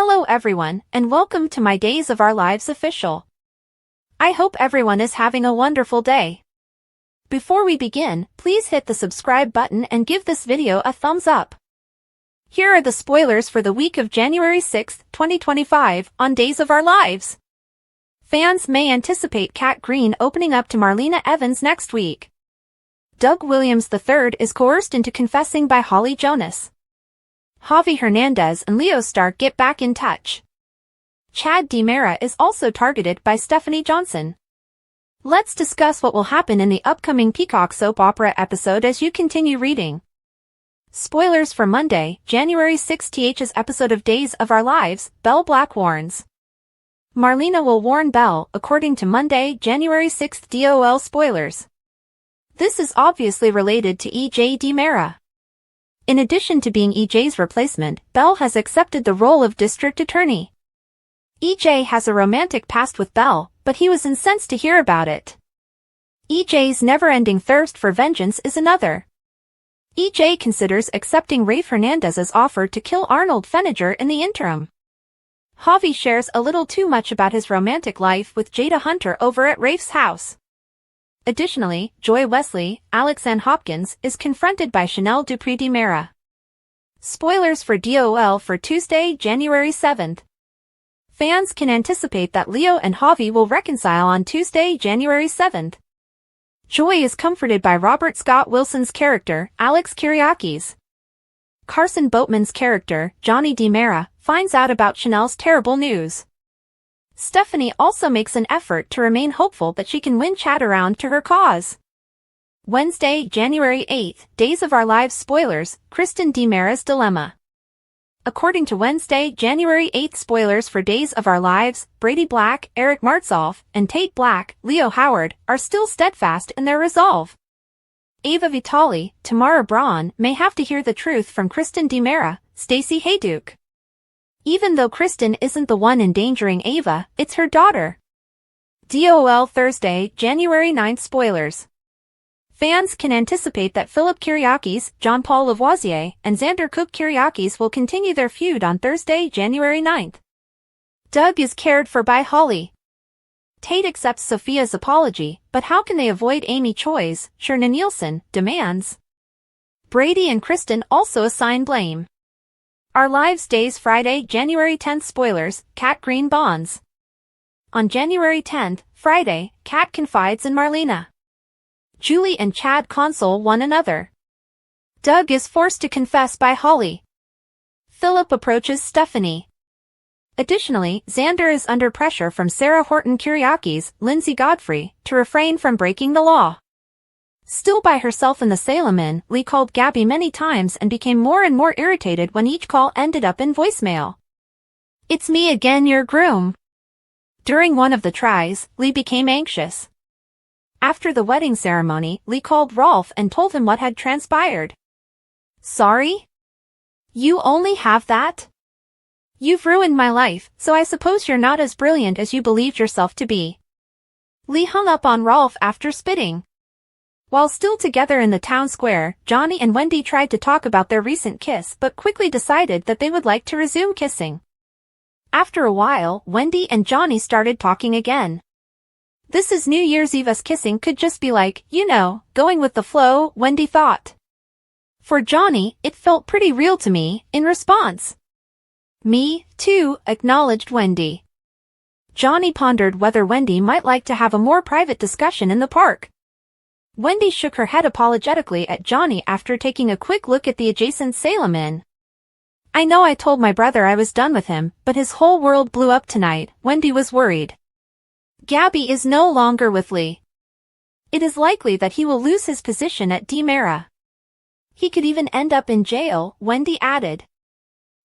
Hello everyone, and welcome to my Days of Our Lives official. I hope everyone is having a wonderful day. Before we begin, please hit the subscribe button and give this video a thumbs up. Here are the spoilers for the week of January 6, 2025, on Days of Our Lives. Fans may anticipate Kat Green opening up to Marlena Evans next week. Doug Williams III is coerced into confessing by Holly Jonas. Javi Hernandez and Leo Stark get back in touch. Chad DiMera is also targeted by Stephanie Johnson. Let's discuss what will happen in the upcoming Peacock soap opera episode as you continue reading. Spoilers for Monday, January 6 th's episode of Days of Our Lives, Belle Black warns. Marlena will warn Belle, according to Monday, January 6 DOL spoilers. This is obviously related to EJ DiMera. In addition to being EJ's replacement, Belle has accepted the role of district attorney. EJ has a romantic past with Belle, but he was incensed to hear about it. EJ's never-ending thirst for vengeance is another. EJ considers accepting Rafe Hernandez's offer to kill Arnold Feniger in the interim. Javi shares a little too much about his romantic life with Jada Hunter over at Rafe's house. Additionally, Joy Wesley, Alex Ann Hopkins, is confronted by Chanel Dupree DiMera. Spoilers for DOL for Tuesday, January 7th. Fans can anticipate that Leo and Javi will reconcile on Tuesday, January 7th. Joy is comforted by Robert Scott Wilson's character, Alex Kyriakis. Carson Boatman's character, Johnny DiMera, finds out about Chanel's terrible news. Stephanie also makes an effort to remain hopeful that she can win Chad around to her cause. Wednesday, January 8th, Days of Our Lives spoilers, Kristen DiMera's dilemma. According to Wednesday, January 8th spoilers for Days of Our Lives, Brady Black, Eric Martsolf, and Tate Black, Leo Howard, are still steadfast in their resolve. Ava Vitale, Tamara Braun, may have to hear the truth from Kristen DiMera, Stacey Hayduke. Even though Kristen isn't the one endangering Ava, it's her daughter. DOL Thursday, January 9th spoilers. Fans can anticipate that Philip Kyriakis, John Paul Lavoisier, and Xander Cook Kyriakis will continue their feud on Thursday, January 9th. Doug is cared for by Holly. Tate accepts Sophia's apology, but how can they avoid Amy Choi's, Sherna Nielsen, demands? Brady and Kristen also assign blame. Our Lives Days Friday, January 10th spoilers, Kat Green bonds. On January 10th, Friday, Kat confides in Marlena. Julie and Chad console one another. Doug is forced to confess by Holly. Philip approaches Stephanie. Additionally, Xander is under pressure from Sarah Horton Kyriakis, Lindsay Godfrey, to refrain from breaking the law. Still by herself in the Salem Inn, Lee called Gabby many times and became more and more irritated when each call ended up in voicemail. "It's me again, your groom." During one of the tries, Lee became anxious. After the wedding ceremony, Lee called Rolf and told him what had transpired. "Sorry? You only have that? You've ruined my life, so I suppose you're not as brilliant as you believed yourself to be." Lee hung up on Rolf after spitting. While still together in the town square, Johnny and Wendy tried to talk about their recent kiss but quickly decided that they would like to resume kissing. After a while, Wendy and Johnny started talking again. This is New Year's Eve. Us kissing could just be like, going with the flow, Wendy thought. For Johnny, it felt pretty real to me, in response. Me, too, acknowledged Wendy. Johnny pondered whether Wendy might like to have a more private discussion in the park. Wendy shook her head apologetically at Johnny after taking a quick look at the adjacent Salem Inn. "I know I told my brother I was done with him, but his whole world blew up tonight," Wendy was worried. Gabby is no longer with Lee. It is likely that he will lose his position at DiMera. He could even end up in jail, Wendy added.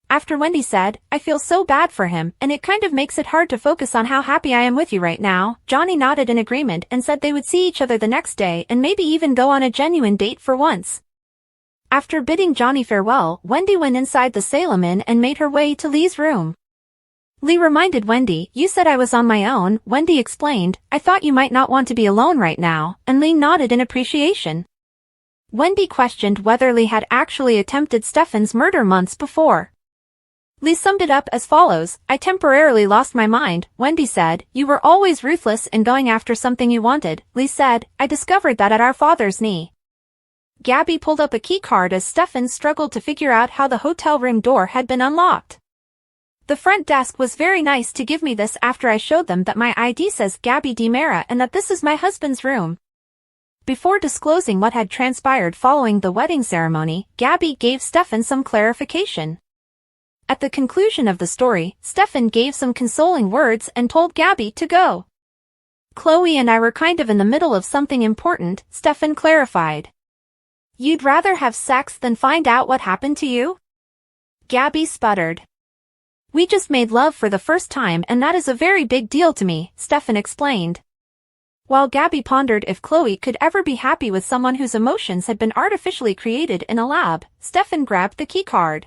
After Wendy said, "I feel so bad for him, and it kind of makes it hard to focus on how happy I am with you right now," Johnny nodded in agreement and said they would see each other the next day and maybe even go on a genuine date for once. After bidding Johnny farewell, Wendy went inside the Salem Inn and made her way to Lee's room. Lee reminded Wendy, "You said I was on my own," Wendy explained. "I thought you might not want to be alone right now," and Lee nodded in appreciation. Wendy questioned whether Lee had actually attempted Stefan's murder months before. Lee summed it up as follows: I temporarily lost my mind, Wendy said. You were always ruthless in going after something you wanted, Lee said. I discovered that at our father's knee. Gabby pulled up a key card as Stefan struggled to figure out how the hotel room door had been unlocked. The front desk was very nice to give me this after I showed them that my ID says Gabby DiMera and that this is my husband's room. Before disclosing what had transpired following the wedding ceremony, Gabby gave Stefan some clarification. At the conclusion of the story, Stefan gave some consoling words and told Gabby to go. Chloe and I were kind of in the middle of something important, Stefan clarified. You'd rather have sex than find out what happened to you? Gabby sputtered. We just made love for the first time and that is a very big deal to me, Stefan explained. While Gabby pondered if Chloe could ever be happy with someone whose emotions had been artificially created in a lab, Stefan grabbed the keycard.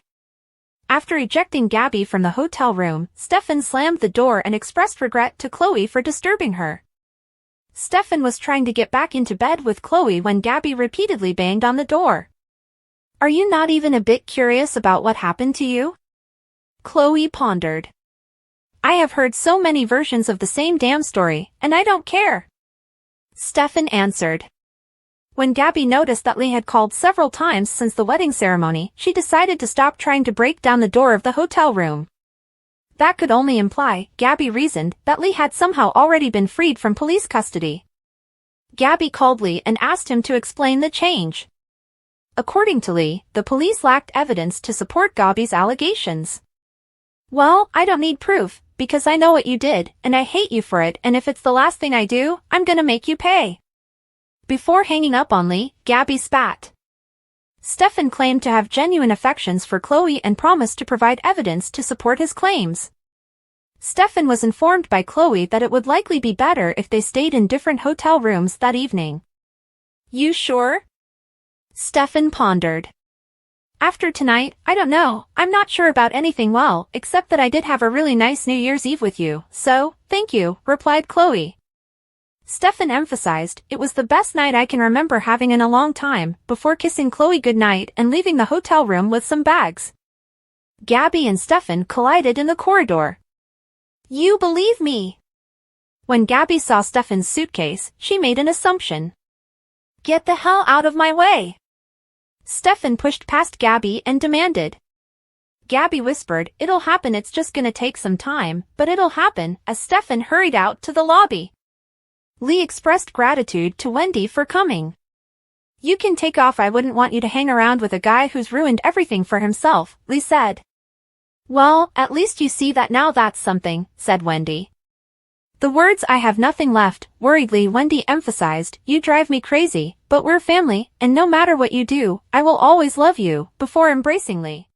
After ejecting Gabby from the hotel room, Stefan slammed the door and expressed regret to Chloe for disturbing her. Stefan was trying to get back into bed with Chloe when Gabby repeatedly banged on the door. Are you not even a bit curious about what happened to you? Chloe pondered. I have heard so many versions of the same damn story, and I don't care. Stefan answered. When Gabby noticed that Lee had called several times since the wedding ceremony, she decided to stop trying to break down the door of the hotel room. That could only imply, Gabby reasoned, that Lee had somehow already been freed from police custody. Gabby called Lee and asked him to explain the change. According to Lee, the police lacked evidence to support Gabby's allegations. Well, I don't need proof, because I know what you did, and I hate you for it, and if it's the last thing I do, I'm gonna make you pay. Before hanging up on Lee, Gabby spat. Stefan claimed to have genuine affections for Chloe and promised to provide evidence to support his claims. Stefan was informed by Chloe that it would likely be better if they stayed in different hotel rooms that evening. You sure? Stefan pondered. After tonight, I don't know, I'm not sure about anything well, except that I did have a really nice New Year's Eve with you, so, thank you, replied Chloe. Stefan emphasized, it was the best night I can remember having in a long time, before kissing Chloe goodnight and leaving the hotel room with some bags. Gabby and Stefan collided in the corridor. You believe me? When Gabby saw Stefan's suitcase, she made an assumption. Get the hell out of my way! Stefan pushed past Gabby and demanded. Gabby whispered, it'll happen, it's just gonna take some time, but it'll happen, as Stefan hurried out to the lobby. Lee expressed gratitude to Wendy for coming. You can take off, I wouldn't want you to hang around with a guy who's ruined everything for himself, Lee said. Well, at least you see that now, that's something, said Wendy. The words I have nothing left, worriedly Wendy emphasized, you drive me crazy, but we're family, and no matter what you do, I will always love you, before embracing Lee.